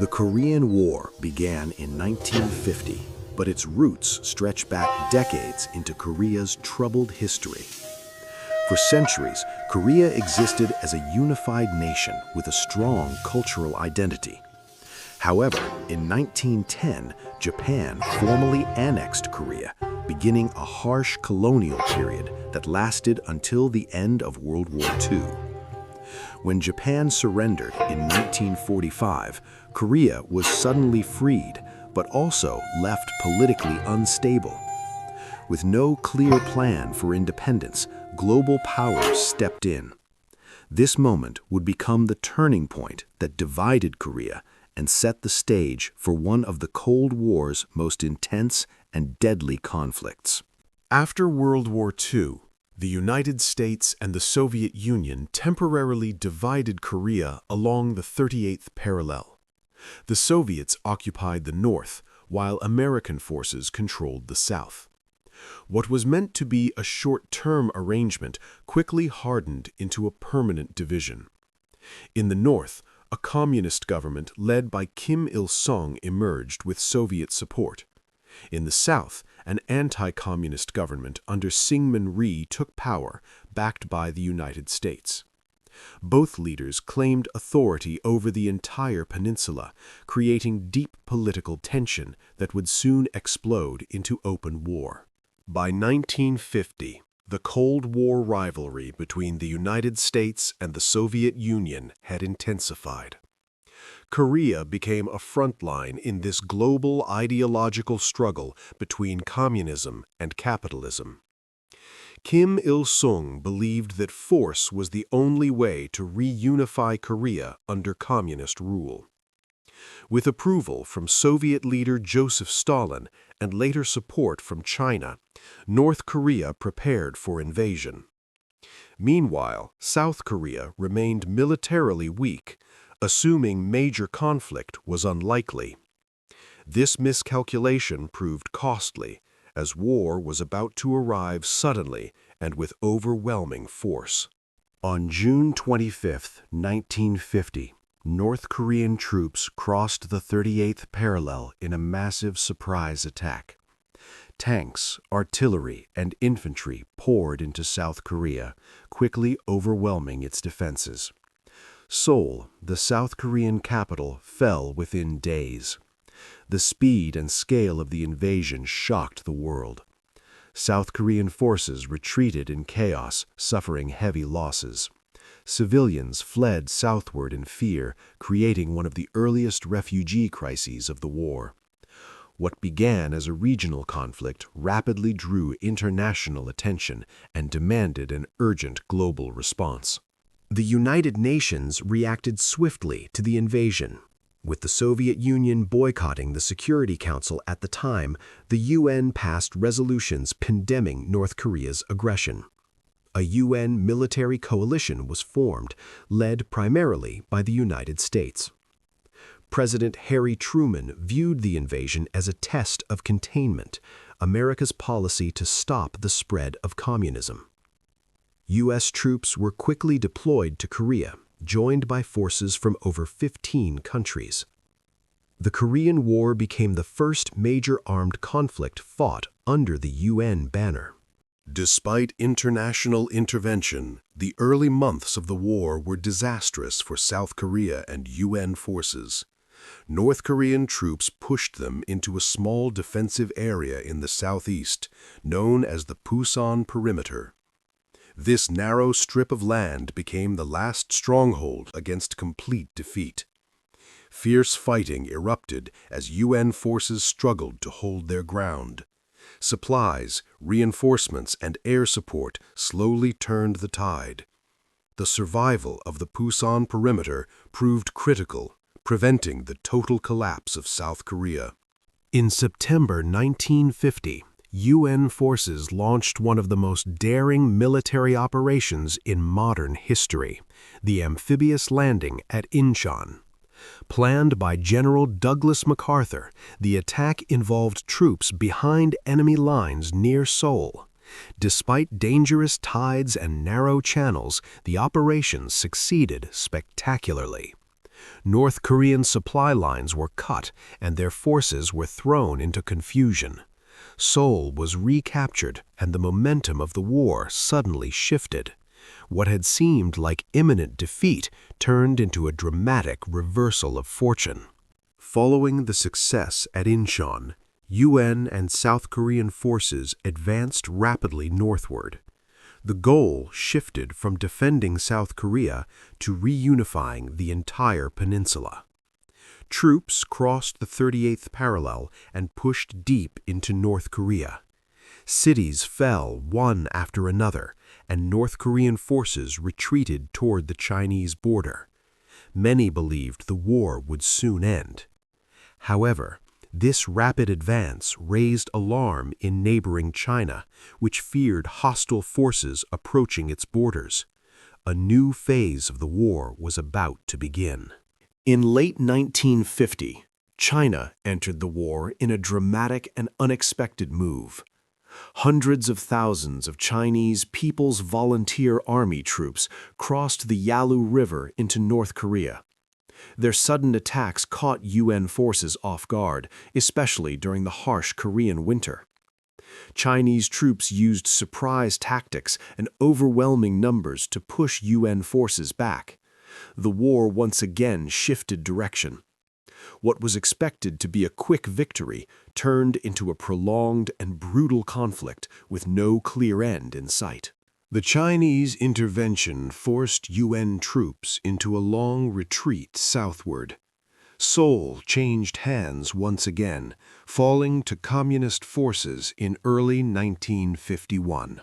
The Korean War began in 1950, but its roots stretch back decades into Korea's troubled history. For centuries, Korea existed as a unified nation with a strong cultural identity. However, in 1910, Japan formally annexed Korea, beginning a harsh colonial period that lasted until the end of World War II. When Japan surrendered in 1945, Korea was suddenly freed, but also left politically unstable. With no clear plan for independence, global powers stepped in. This moment would become the turning point that divided Korea and set the stage for one of the Cold War's most intense and deadly conflicts. After World War II, the United States and the Soviet Union temporarily divided Korea along the 38th parallel. The Soviets occupied the north, while American forces controlled the south. What was meant to be a short-term arrangement quickly hardened into a permanent division. In the north, a communist government led by Kim Il-sung emerged with Soviet support. In the south, an anti-communist government under Syngman Rhee took power, backed by the United States. Both leaders claimed authority over the entire peninsula, creating deep political tension that would soon explode into open war. By 1950, the Cold War rivalry between the United States and the Soviet Union had intensified. Korea became a front line in this global ideological struggle between communism and capitalism. Kim Il-sung believed that force was the only way to reunify Korea under communist rule. With approval from Soviet leader Joseph Stalin and later support from China, North Korea prepared for invasion. Meanwhile, South Korea remained militarily weak, assuming major conflict was unlikely. This miscalculation proved costly, as war was about to arrive suddenly and with overwhelming force. On June 25, 1950, North Korean troops crossed the 38th parallel in a massive surprise attack. Tanks, artillery, and infantry poured into South Korea, quickly overwhelming its defenses. Seoul, the South Korean capital, fell within days. The speed and scale of the invasion shocked the world. South Korean forces retreated in chaos, suffering heavy losses. Civilians fled southward in fear, creating one of the earliest refugee crises of the war. What began as a regional conflict rapidly drew international attention and demanded an urgent global response. The United Nations reacted swiftly to the invasion. With the Soviet Union boycotting the Security Council at the time, the UN passed resolutions condemning North Korea's aggression. A UN military coalition was formed, led primarily by the United States. President Harry Truman viewed the invasion as a test of containment, America's policy to stop the spread of communism. U.S. troops were quickly deployed to Korea, joined by forces from over 15 countries. The Korean War became the first major armed conflict fought under the UN banner. Despite international intervention, the early months of the war were disastrous for South Korea and UN forces. North Korean troops pushed them into a small defensive area in the southeast, known as the Pusan Perimeter. This narrow strip of land became the last stronghold against complete defeat. Fierce fighting erupted as UN forces struggled to hold their ground. Supplies, reinforcements, and air support slowly turned the tide. The survival of the Pusan Perimeter proved critical, preventing the total collapse of South Korea. In September 1950, UN forces launched one of the most daring military operations in modern history, the amphibious landing at Inchon. Planned by General Douglas MacArthur, the attack involved troops behind enemy lines near Seoul. Despite dangerous tides and narrow channels, the operation succeeded spectacularly. North Korean supply lines were cut and their forces were thrown into confusion. Seoul was recaptured and the momentum of the war suddenly shifted. What had seemed like imminent defeat turned into a dramatic reversal of fortune. Following the success at Inchon, UN and South Korean forces advanced rapidly northward. The goal shifted from defending South Korea to reunifying the entire peninsula. Troops crossed the 38th parallel and pushed deep into North Korea. Cities fell one after another, and North Korean forces retreated toward the Chinese border. Many believed the war would soon end. However, this rapid advance raised alarm in neighboring China, which feared hostile forces approaching its borders. A new phase of the war was about to begin. In late 1950, China entered the war in a dramatic and unexpected move. Hundreds of thousands of Chinese People's Volunteer Army troops crossed the Yalu River into North Korea. Their sudden attacks caught UN forces off guard, especially during the harsh Korean winter. Chinese troops used surprise tactics and overwhelming numbers to push UN forces back. The war once again shifted direction. What was expected to be a quick victory turned into a prolonged and brutal conflict with no clear end in sight. The Chinese intervention forced UN troops into a long retreat southward. Seoul changed hands once again, falling to Communist forces in early 1951.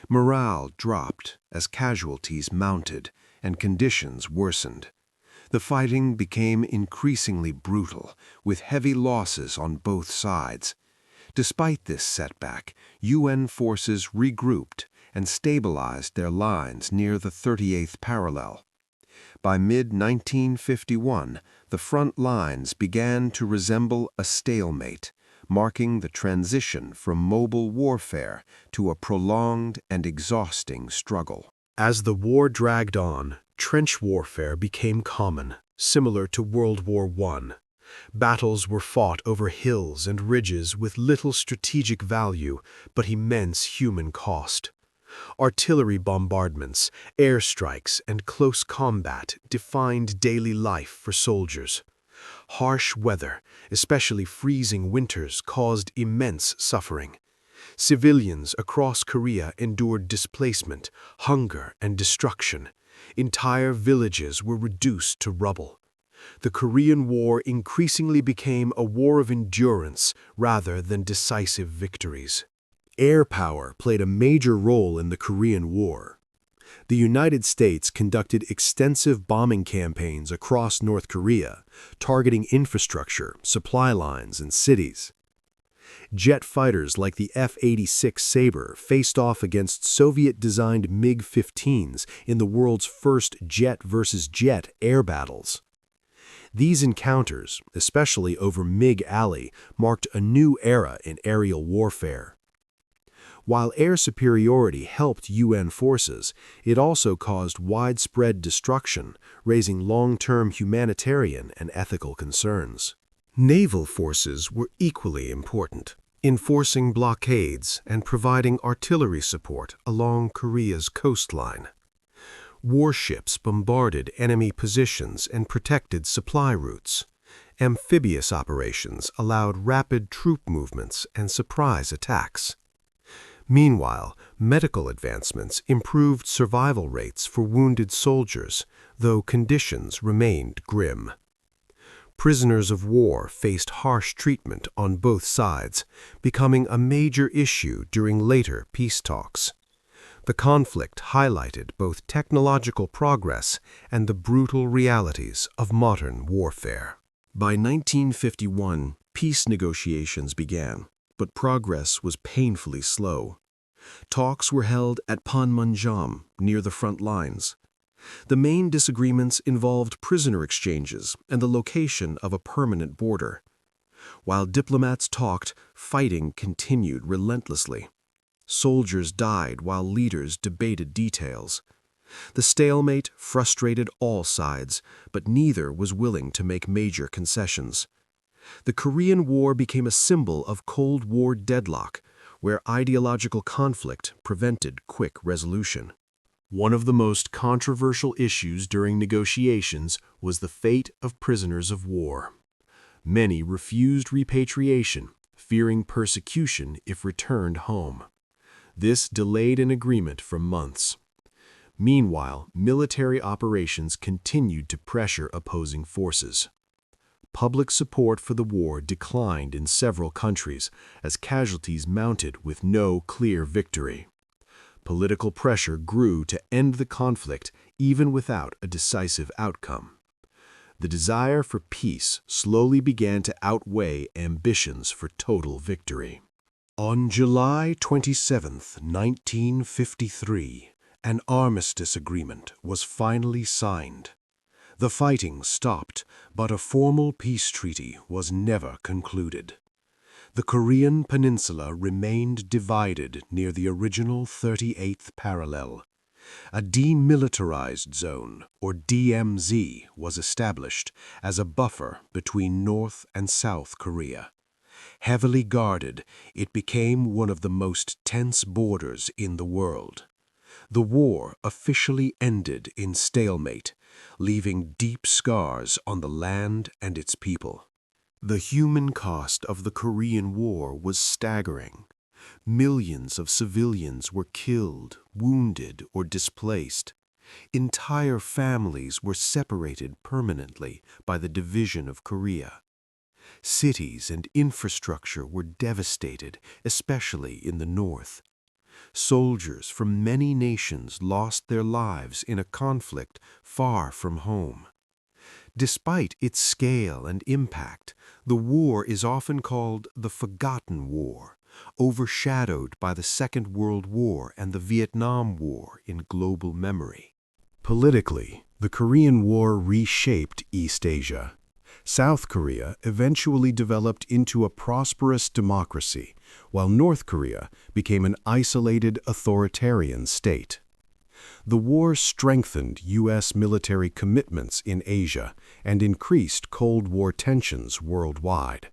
Morale dropped as casualties mounted and conditions worsened. The fighting became increasingly brutal, with heavy losses on both sides. Despite this setback, UN forces regrouped and stabilized their lines near the 38th parallel. By mid-1951, the front lines began to resemble a stalemate, marking the transition from mobile warfare to a prolonged and exhausting struggle. As the war dragged on, trench warfare became common, similar to World War I. Battles were fought over hills and ridges with little strategic value, but immense human cost. Artillery bombardments, airstrikes, and close combat defined daily life for soldiers. Harsh weather, especially freezing winters, caused immense suffering. Civilians across Korea endured displacement, hunger, and destruction. Entire villages were reduced to rubble. The Korean War increasingly became a war of endurance rather than decisive victories. Air power played a major role in the Korean War. The United States conducted extensive bombing campaigns across North Korea, targeting infrastructure, supply lines, and cities. Jet fighters like the F-86 Sabre faced off against Soviet-designed MiG-15s in the world's first jet-versus-jet air battles. These encounters, especially over MiG Alley, marked a new era in aerial warfare. While air superiority helped UN forces, it also caused widespread destruction, raising long-term humanitarian and ethical concerns. Naval forces were equally important, enforcing blockades and providing artillery support along Korea's coastline. Warships bombarded enemy positions and protected supply routes. Amphibious operations allowed rapid troop movements and surprise attacks. Meanwhile, medical advancements improved survival rates for wounded soldiers, though conditions remained grim. Prisoners of war faced harsh treatment on both sides, becoming a major issue during later peace talks. The conflict highlighted both technological progress and the brutal realities of modern warfare. By 1951, peace negotiations began, but progress was painfully slow. Talks were held at Panmunjom, near the front lines. The main disagreements involved prisoner exchanges and the location of a permanent border. While diplomats talked, fighting continued relentlessly. Soldiers died while leaders debated details. The stalemate frustrated all sides, but neither was willing to make major concessions. The Korean War became a symbol of Cold War deadlock, where ideological conflict prevented quick resolution. One of the most controversial issues during negotiations was the fate of prisoners of war. Many refused repatriation, fearing persecution if returned home. This delayed an agreement for months. Meanwhile, military operations continued to pressure opposing forces. Public support for the war declined in several countries as casualties mounted with no clear victory. Political pressure grew to end the conflict even without a decisive outcome. The desire for peace slowly began to outweigh ambitions for total victory. On July 27, 1953, an armistice agreement was finally signed. The fighting stopped, but a formal peace treaty was never concluded. The Korean peninsula remained divided near the original 38th parallel. A demilitarized zone, or DMZ, was established as a buffer between North and South Korea. Heavily guarded, it became one of the most tense borders in the world. The war officially ended in stalemate, leaving deep scars on the land and its people. The human cost of the Korean War was staggering. Millions of civilians were killed, wounded, or displaced. Entire families were separated permanently by the division of Korea. Cities and infrastructure were devastated, especially in the north. Soldiers from many nations lost their lives in a conflict far from home. Despite its scale and impact, the war is often called the Forgotten War, overshadowed by the Second World War and the Vietnam War in global memory. Politically, the Korean War reshaped East Asia. South Korea eventually developed into a prosperous democracy, while North Korea became an isolated authoritarian state. The war strengthened U.S. military commitments in Asia and increased Cold War tensions worldwide.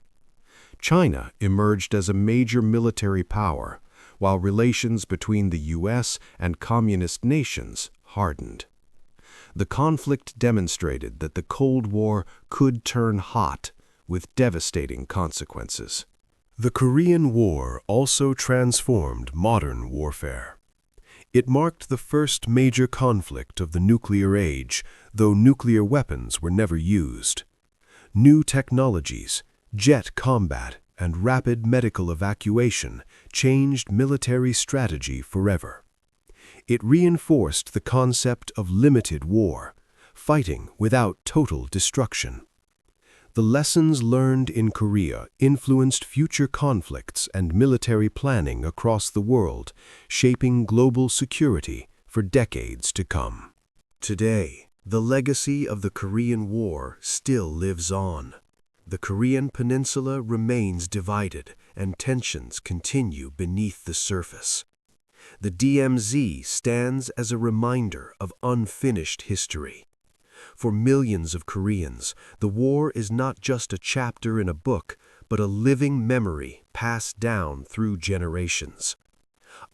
China emerged as a major military power, while relations between the U.S. and communist nations hardened. The conflict demonstrated that the Cold War could turn hot, with devastating consequences. The Korean War also transformed modern warfare. It marked the first major conflict of the nuclear age, though nuclear weapons were never used. New technologies, jet combat, and rapid medical evacuation changed military strategy forever. It reinforced the concept of limited war, fighting without total destruction. The lessons learned in Korea influenced future conflicts and military planning across the world, shaping global security for decades to come. Today, the legacy of the Korean War still lives on. The Korean peninsula remains divided, and tensions continue beneath the surface. The DMZ stands as a reminder of unfinished history. For millions of Koreans, the war is not just a chapter in a book, but a living memory passed down through generations.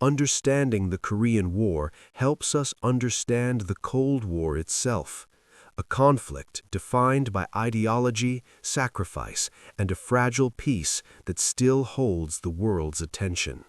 Understanding the Korean War helps us understand the Cold War itself, a conflict defined by ideology, sacrifice, and a fragile peace that still holds the world's attention.